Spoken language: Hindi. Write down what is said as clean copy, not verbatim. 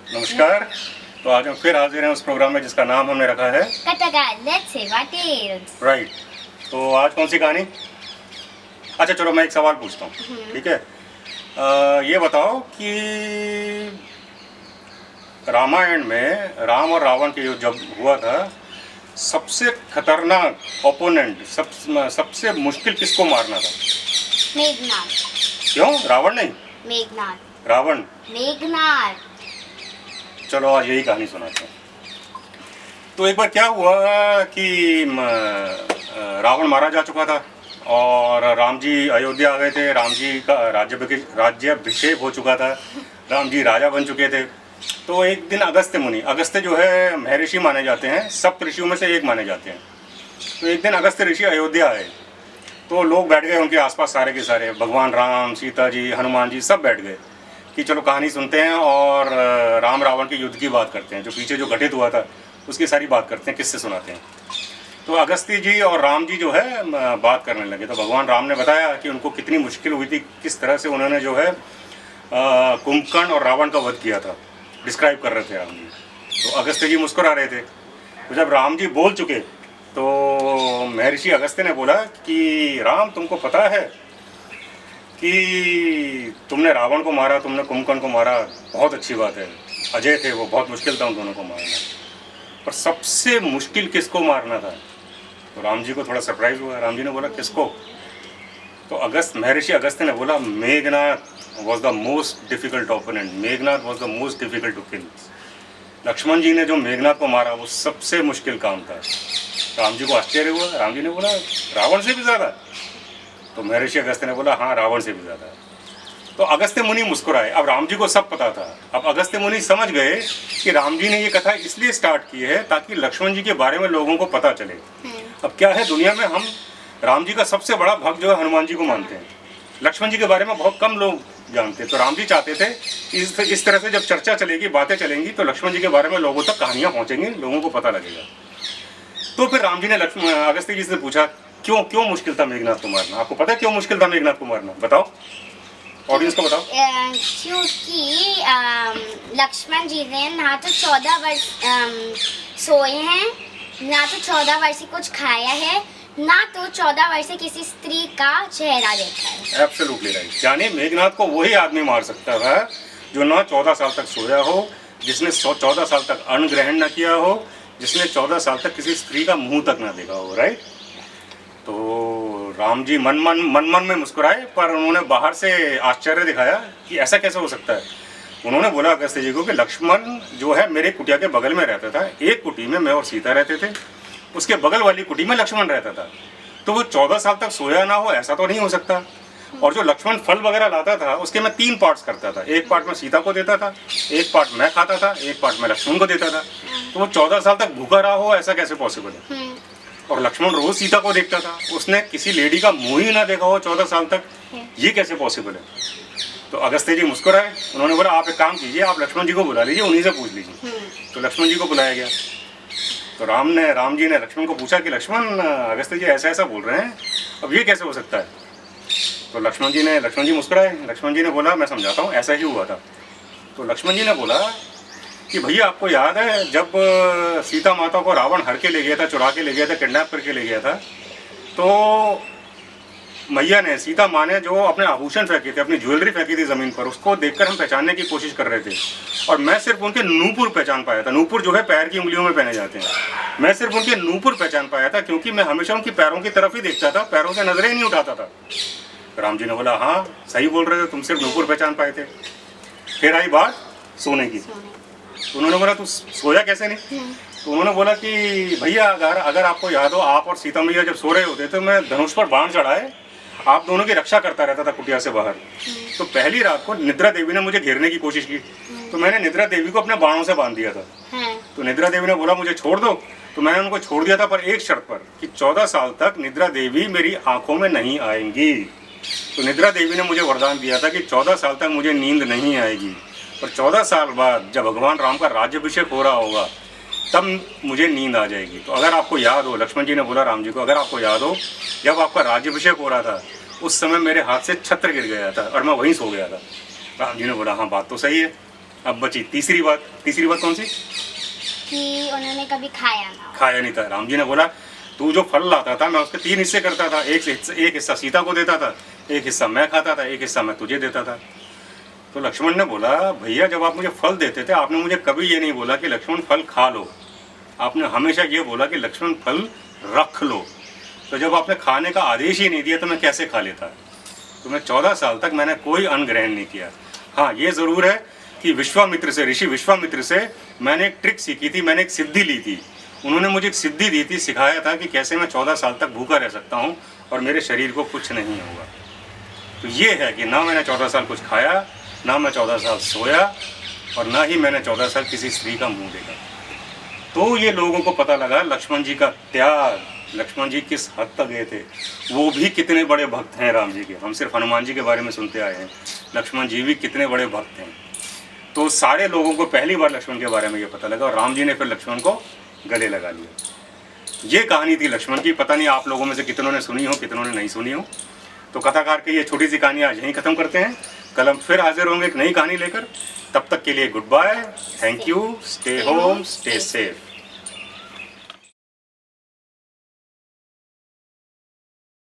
नमस्कार। तो आज हम फिर हाजिर हैं उस प्रोग्राम में जिसका नाम हमने रखा है राइट। तो आज कौन सी कहानी? अच्छा चलो मैं एक सवाल पूछता हूँ, ठीक है। ये बताओ कि रामायण में राम और रावण के युद्ध जब हुआ था, सबसे खतरनाक ओपोनेंट, सबसे मुश्किल किसको मारना था? मेघनाद। क्यों? रावण नहीं, मेघनाद। रावण। मेघनाद। चलो आज यही कहानी सुनाते हैं। तो एक बार क्या हुआ कि रावण मारा जा चुका था और राम जी अयोध्या आ गए थे। राम जी का राज्याभिषेक हो चुका था, राम जी राजा बन चुके थे। तो एक दिन अगस्त्य मुनि, अगस्त्य जो है महर्षि माने जाते हैं, सप्त ऋषियों में से एक माने जाते हैं। तो एक दिन अगस्त्य ऋषि अयोध्या आए तो लोग बैठ गए उनके आसपास, सारे के सारे, भगवान राम, सीता जी, हनुमान जी सब बैठ गए कि चलो कहानी सुनते हैं और राम रावण के युद्ध की बात करते हैं, जो पीछे जो घटित हुआ था उसकी सारी बात करते हैं, किससे सुनाते हैं। तो अगस्त्य जी और राम जी जो है बात करने लगे। तो भगवान राम ने बताया कि उनको कितनी मुश्किल हुई थी, किस तरह से उन्होंने जो है कुंभकर्ण और रावण का वध किया था, डिस्क्राइब कर रहे थे राम जी। तो अगस्त्य जी मुस्कुरा रहे थे। तो जब राम जी बोल चुके तो महर्षि अगस्त्य ने बोला कि राम, तुमको पता है कि तुमने रावण को मारा, तुमने कुंभकर्ण को मारा, बहुत अच्छी बात है, अजय थे वो, बहुत मुश्किल था उन दोनों को मारना, पर सबसे मुश्किल किसको मारना था? तो राम जी को थोड़ा सरप्राइज हुआ। राम जी ने बोला किसको? तो महर्षि अगस्त्य ने बोला Meghnad was the most difficult opponent, Meghnad was the most difficult to kill. Lakshman ji ने जो मेघनाद को मारा वो सबसे मुश्किल काम था। राम जी को आश्चर्य हुआ। राम जी ने बोला रावण से भी ज़्यादा? तो महर्षि अगस्त्य ने बोला हाँ, रावण से भी ज़्यादा। तो अगस्त्य मुनि मुस्कुराए। अब राम जी को सब पता था। अब अगस्त्य मुनि समझ गए कि राम जी ने ये कथा इसलिए स्टार्ट की है ताकि लक्ष्मण जी के बारे में लोगों को पता चले। अब क्या है, दुनिया में हम राम जी का सबसे बड़ा भक्त जो है हनुमान जी को मानते हैं, लक्ष्मण जी के बारे में बहुत कम लोग जानते हैं। तो राम जी चाहते थे कि इस तरह से जब चर्चा चलेगी, बातें चलेंगी, तो लक्ष्मण जी के बारे में लोगों तक कहानियाँ पहुँचेंगी, लोगों को पता लगेगा। तो फिर राम जी ने अगस्त्य जी से पूछा क्यों मुश्किल था मेघनाद को मारना? आपको पता है क्यों मुश्किल था मेघनाद को मारना? बताओ, ऑडियंस को बताओ। क्योंकि लक्ष्मण जी ने ना तो 14 वर्ष सोए हैं, ना तो 14 वर्ष से कुछ खाया है, ना तो 14 वर्ष से किसी स्त्री का चेहरा देखा है। Absolutely right. यानी मेघनाद को वही आदमी मार सकता था जो ना 14 साल तक सोया हो, जिसने 14 साल तक अन्न ग्रहण न किया हो, जिसने 14 साल तक किसी स्त्री का मुंह तक ना देखा हो। राइट। तो राम जी मन मन में मुस्कुराए, पर उन्होंने बाहर से आश्चर्य दिखाया कि ऐसा कैसे हो सकता है। उन्होंने बोला अगस्त्य जी को कि लक्ष्मण जो है मेरे कुटिया के बगल में रहता था, एक कुटी में मैं और सीता रहते थे, उसके बगल वाली कुटी में लक्ष्मण रहता था। तो वो 14 साल तक सोया ना हो, ऐसा तो नहीं हो सकता। और जो लक्ष्मण फल वगैरह लाता था उसके मैं 3 पार्ट्स करता था, एक पार्ट मैं सीता को देता था, एक पार्ट मैं खाता था, एक पार्ट मैं लक्ष्मण को देता था। तो वो 14 साल तक भूखा रहा हो, ऐसा कैसे पॉसिबल है? और लक्ष्मण रोज सीता को देखता था, उसने किसी लेडी का मुंह ही ना देखा हो 14 साल तक, ये कैसे पॉसिबल है? तो अगस्त्य जी मुस्कुराए। उन्होंने बोला आप एक काम कीजिए, आप लक्ष्मण जी को बुला लीजिए, उन्हीं से पूछ लीजिए। तो लक्ष्मण जी को बुलाया गया। तो राम जी ने लक्ष्मण को पूछा कि लक्ष्मण, अगस्त्य जी ऐसा ऐसा बोल रहे हैं, अब ये कैसे हो सकता है? तो लक्ष्मण जी मुस्कुराए। लक्ष्मण जी ने बोला मैं समझाता हूँ, ऐसा ही हुआ था। तो लक्ष्मण जी ने बोला कि भैया आपको याद है जब सीता माता को रावण हर के ले गया था, चुरा के ले गया था, किडनैप करके ले गया था, तो मैया ने, सीता माँ ने जो अपने आभूषण फेंके थे, अपनी ज्वेलरी फेंकी थी ज़मीन पर, उसको देखकर हम पहचानने की कोशिश कर रहे थे। और मैं सिर्फ उनके नूपुर पहचान पाया था। नूपुर जो है पैर की उंगलियों में पहने जाते हैं, मैं सिर्फ उनके नूपुर पहचान पाया था क्योंकि मैं हमेशा उनकी पैरों की तरफ ही देखता था, पैरों से नजरें ही नहीं उठाता था। राम जी ने बोला हाँ सही बोल रहे थे, तुम सिर्फ नूपुर पहचान पाए थे। फिर आई बात सोने की। तो उन्होंने बोला तू सोया कैसे नहीं? तो उन्होंने बोला कि भैया अगर आपको याद हो, आप और सीता मैया जब सो रहे होते तो मैं धनुष पर बाण चढ़ाए आप दोनों की रक्षा करता रहता था कुटिया से बाहर। तो पहली रात को निद्रा देवी ने मुझे घेरने की कोशिश की, तो मैंने निद्रा देवी को अपने बाणों से बांध दिया था। तो निद्रा देवी ने बोला मुझे छोड़ दो, तो मैंने उनको छोड़ दिया था, पर एक शर्त पर कि 14 साल तक निद्रा देवी मेरी आंखों में नहीं आएंगी। तो निद्रा देवी ने मुझे वरदान दिया था कि 14 साल तक मुझे नींद नहीं आएगी, पर 14 साल बाद जब भगवान राम का राज्याभिषेक हो रहा होगा तब मुझे नींद आ जाएगी। तो अगर आपको याद हो, लक्ष्मण जी ने बोला राम जी को, अगर आपको याद हो जब आपका राज्याभिषेक हो रहा था उस समय मेरे हाथ से छत्र गिर गया था और मैं वहीं सो गया था। राम जी ने बोला हाँ बात तो सही है। अब बची तीसरी बात कौन सी? कि उन्होंने कभी खाया ना हो। खाया नहीं था। राम जी ने बोला तू जो फल लाता था मैं उसके 3 हिस्से करता था, एक हिस्सा सीता को देता था, एक हिस्सा मैं खाता था, एक हिस्सा मैं तुझे देता था। तो लक्ष्मण ने बोला भैया जब आप मुझे फल देते थे आपने मुझे कभी ये नहीं बोला कि लक्ष्मण फल खा लो, आपने हमेशा ये बोला कि लक्ष्मण फल रख लो। तो जब आपने खाने का आदेश ही नहीं दिया तो मैं कैसे खा लेता? तो मैं 14 साल तक मैंने कोई अन्न ग्रहण नहीं किया। हाँ ये ज़रूर है कि विश्वामित्र से, ऋषि विश्वामित्र से मैंने एक ट्रिक सीखी थी, मैंने एक सिद्धि ली थी। उन्होंने मुझे एक सिद्धि दी थी, सिखाया था कि कैसे मैं 14 साल तक भूखा रह सकता हूँ और मेरे शरीर को कुछ नहीं होगा। तो ये है कि ना मैंने 14 साल कुछ खाया, ना मैं 14 साल सोया और ना ही मैंने 14 साल किसी स्त्री का मुंह देखा। तो ये लोगों को पता लगा लक्ष्मण जी का त्याग, लक्ष्मण जी किस हद तक गए थे, वो भी कितने बड़े भक्त हैं राम जी के। हम सिर्फ हनुमान जी के बारे में सुनते आए हैं, लक्ष्मण जी भी कितने बड़े भक्त हैं। तो सारे लोगों को पहली बार लक्ष्मण के बारे में ये पता लगा और राम जी ने फिर लक्ष्मण को गले लगा लिया। ये कहानी थी लक्ष्मण की। पता नहीं आप लोगों में से कितनों ने सुनी हो, कितनों ने नहीं सुनी हो। तो कथाकार की ये छोटी सी कहानी आज यहीं ख़त्म करते हैं। कल हम फिर हाजिर होंगे एक नई कहानी लेकर। तब तक के लिए goodbye, thank you, stay home, stay safe.